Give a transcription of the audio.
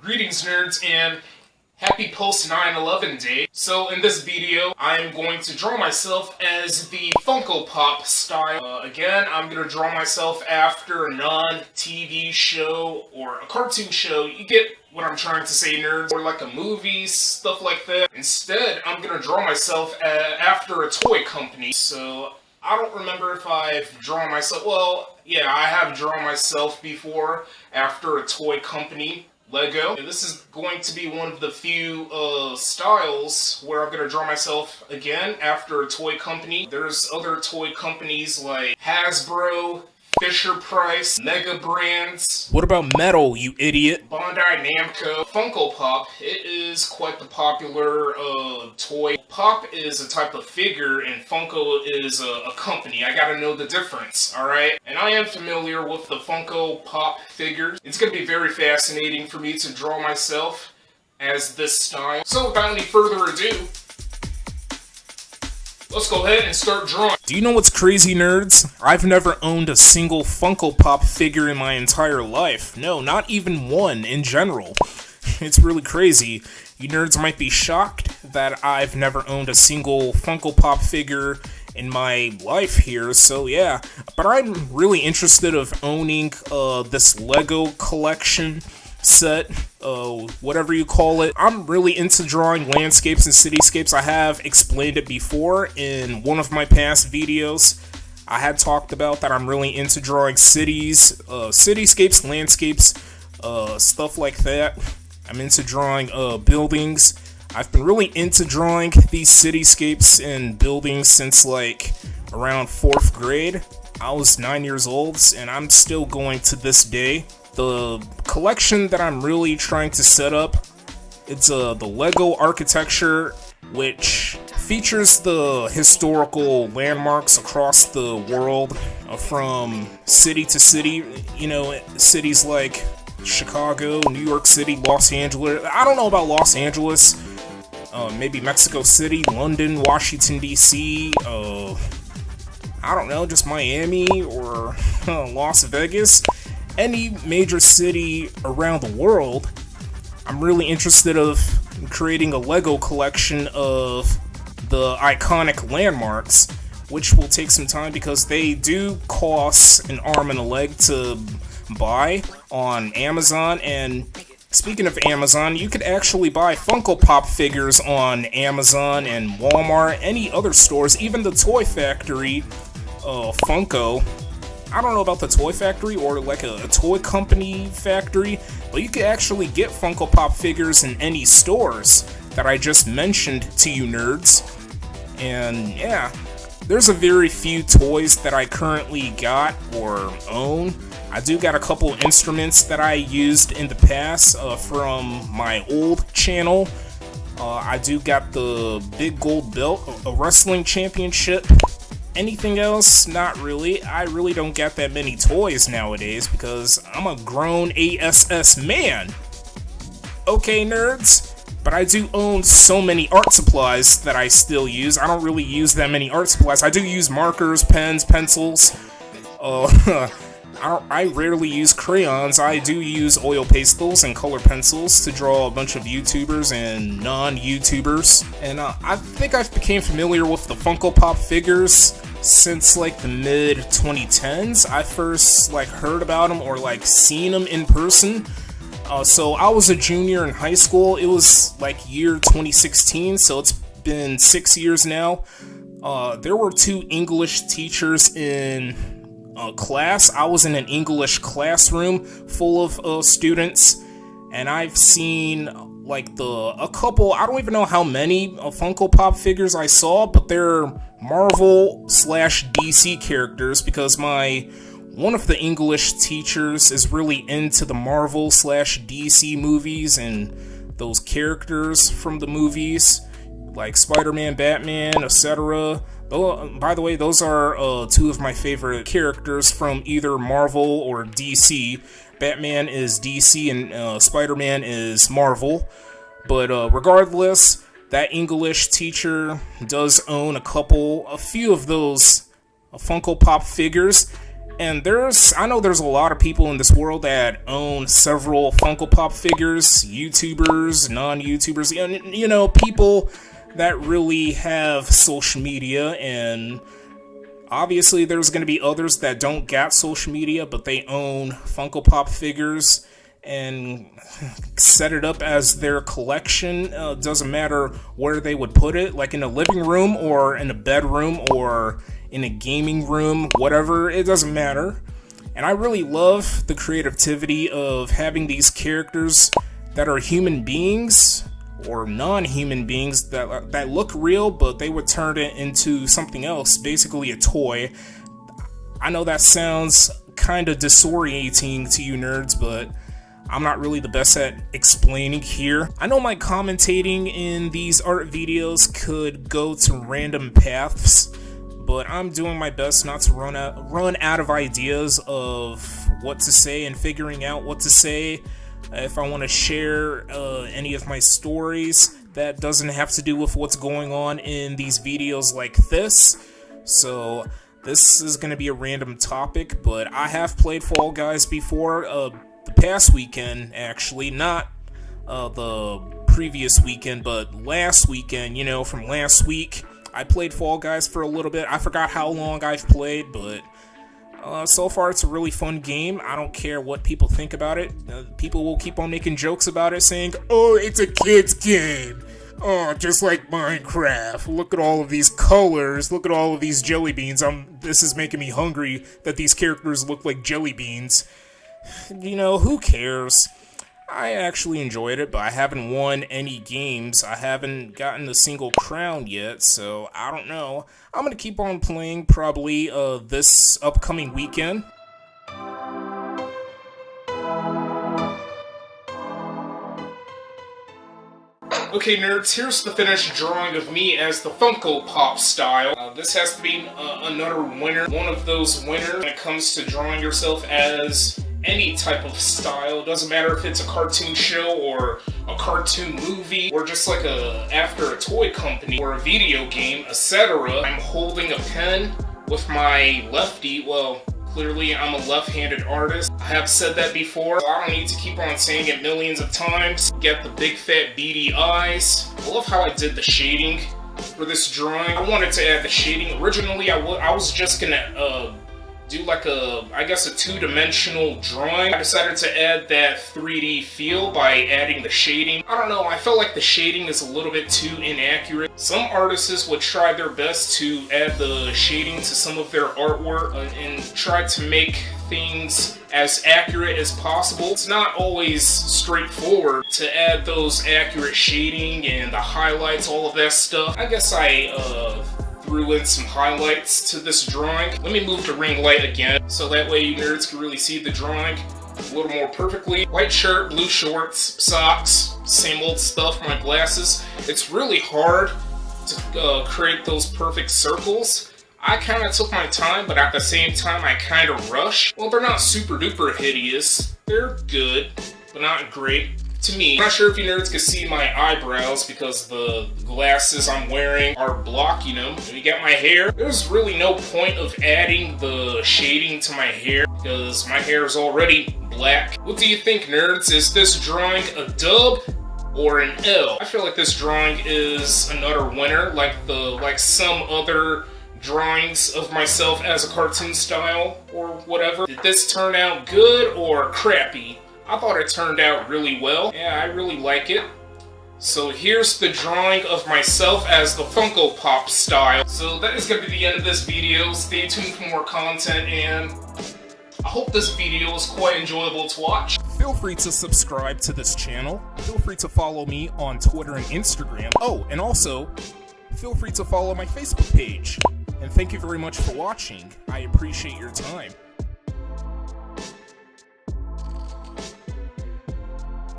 Greetings nerds and happy post 9/11 day. So in this video, I'm going to draw myself as the Funko Pop style. Again, I'm going to draw myself after a non-TV show or a cartoon show. You get what I'm trying to say, nerds. Or like a movie, stuff like that. Instead, I'm going to draw myself after a toy company. So I don't remember if I've drawn myself. Well, yeah, I have drawn myself before after a toy company. Lego. This is going to be one of the few styles where I'm going to draw myself again after a toy company. There's other toy companies like Hasbro, Fisher-Price, Mega Brands. What about metal, you idiot? Bandai Namco. Funko Pop. It is quite the popular toy. Pop is a type of figure and Funko is a company. I gotta know the difference, alright? And I am familiar with the Funko Pop figures. It's gonna be very fascinating for me to draw myself as this style. So without any further ado, let's go ahead and start drawing. Do you know what's crazy, nerds? I've never owned a single Funko Pop figure in my entire life. No, not even one in general. It's really crazy. You nerds might be shocked that I've never owned a single Funko Pop figure in my life here, so yeah. But I'm really interested of owning this Lego collection set, whatever you call it. I'm really into drawing landscapes and cityscapes. I have explained it before in one of my past videos. I had talked about that I'm really into drawing cities, cityscapes, landscapes, stuff like that. I'm into drawing buildings. I've been really into drawing these cityscapes and buildings since like around 4th grade. I was 9 years old and I'm still going to this day. The collection that I'm really trying to set up, it's the Lego architecture, which features the historical landmarks across the world from city to city. You know, cities like Chicago, New York City, Los Angeles. I don't know about Los Angeles. Maybe Mexico City, London, Washington, D.C. I don't know, just Miami or Las Vegas. Any major city around the world. I'm really interested of creating a Lego collection of the iconic landmarks, which will take some time because they do cost an arm and a leg to buy on Amazon. And speaking of Amazon, you could actually buy Funko Pop figures on Amazon and Walmart, any other stores, even the Toy Factory, Funko. I don't know about the Toy Factory or like a toy company factory, but you could actually get Funko Pop figures in any stores that I just mentioned to you nerds. And yeah, there's a very few toys that I currently got or own. I do got a couple instruments that I used in the past from my old channel. I do got the big gold belt, a wrestling championship. Anything else? Not really. I really don't get that many toys nowadays because I'm a grown ASS man. Okay, nerds? But I do own so many art supplies that I still use. I don't really use that many art supplies. I do use markers, pens, pencils. I rarely use crayons. I do use oil pastels and color pencils to draw a bunch of YouTubers and non-YouTubers. And I think I've became familiar with the Funko Pop figures since like the mid-2010s. I first like heard about them or like seen them in person. So I was a junior in high school. It was like year 2016, so it's been 6 years now. There were 2 English teachers in class. I was in an English classroom full of students, and I've seen like a couple, I don't even know how many Funko Pop figures I saw, but they're Marvel/DC characters because one of the English teachers is really into the Marvel/DC movies and those characters from the movies like Spider-Man, Batman, etc. By the way, those are 2 of my favorite characters from either Marvel or DC. Batman is DC and Spider-Man is Marvel. But regardless, that English teacher does own a few of those Funko Pop figures. And I know there's a lot of people in this world that own several Funko Pop figures, YouTubers, non-YouTubers, and, you know, people that really have social media, and obviously there's going to be others that don't got social media, but they own Funko Pop figures and set it up as their collection. Doesn't matter where they would put it, like in a living room or in a bedroom or in a gaming room, whatever, it doesn't matter. And I really love the creativity of having these characters that are human beings or non-human beings that look real, but they would turn it into something else, basically a toy. I know that sounds kind of disorienting to you nerds, but I'm not really the best at explaining here. I know my commentating in these art videos could go to random paths, but I'm doing my best not to run out of ideas of what to say and figuring out what to say. If I want to share any of my stories that doesn't have to do with what's going on in these videos like this. So this is going to be a random topic, but I have played Fall Guys before, the past weekend actually, not the previous weekend, but last weekend, you know, from last week. I played Fall Guys for a little bit. I forgot how long I've played, but so far it's a really fun game. I don't care what people think about it. People will keep on making jokes about it, saying, "Oh, it's a kid's game. Oh, just like Minecraft. Look at all of these colors. Look at all of these jelly beans. This is making me hungry that these characters look like jelly beans." You know, who cares? I actually enjoyed it, but I haven't won any games. I haven't gotten a single crown yet, so I don't know. I'm gonna keep on playing probably this upcoming weekend. Okay, nerds, here's the finished drawing of me as the Funko Pop style. This has to be another winner, one of those winners when it comes to drawing yourself as any type of style. Doesn't matter if it's a cartoon show or a cartoon movie or just like after a toy company or a video game, etc. I'm holding a pen with my lefty. Well, clearly I'm a left-handed artist. I have said that before, so I don't need to keep on saying it millions of times. Get the big fat beady eyes. I love how I did the shading for this drawing. I wanted to add the shading. Originally I was just gonna do like I guess a two-dimensional drawing. I decided to add that 3D feel by adding the shading. I don't know, I felt like the shading is a little bit too inaccurate. Some artists would try their best to add the shading to some of their artwork and try to make things as accurate as possible. It's not always straightforward to add those accurate shading and the highlights, all of that stuff. I guess I threw in some highlights to this drawing. Let me move the ring light again, so that way you nerds can really see the drawing a little more perfectly. White shirt, blue shorts, socks, same old stuff, my glasses. It's really hard to create those perfect circles. I kind of took my time, but at the same time I kind of rushed. Well, they're not super duper hideous. They're good, but not great. To me. I'm not sure if you nerds can see my eyebrows because the glasses I'm wearing are blocking them. You got my hair. There's really no point of adding the shading to my hair because my hair is already black. What do you think, nerds? Is this drawing a dub or an L? I feel like this drawing is another winner, like some other drawings of myself as a cartoon style or whatever. Did this turn out good or crappy? I thought it turned out really well. Yeah, I really like it. So here's the drawing of myself as the Funko Pop style. So that is going to be the end of this video. Stay tuned for more content, and I hope this video is quite enjoyable to watch. Feel free to subscribe to this channel. Feel free to follow me on Twitter and Instagram. Oh, and also, feel free to follow my Facebook page. And thank you very much for watching. I appreciate your time.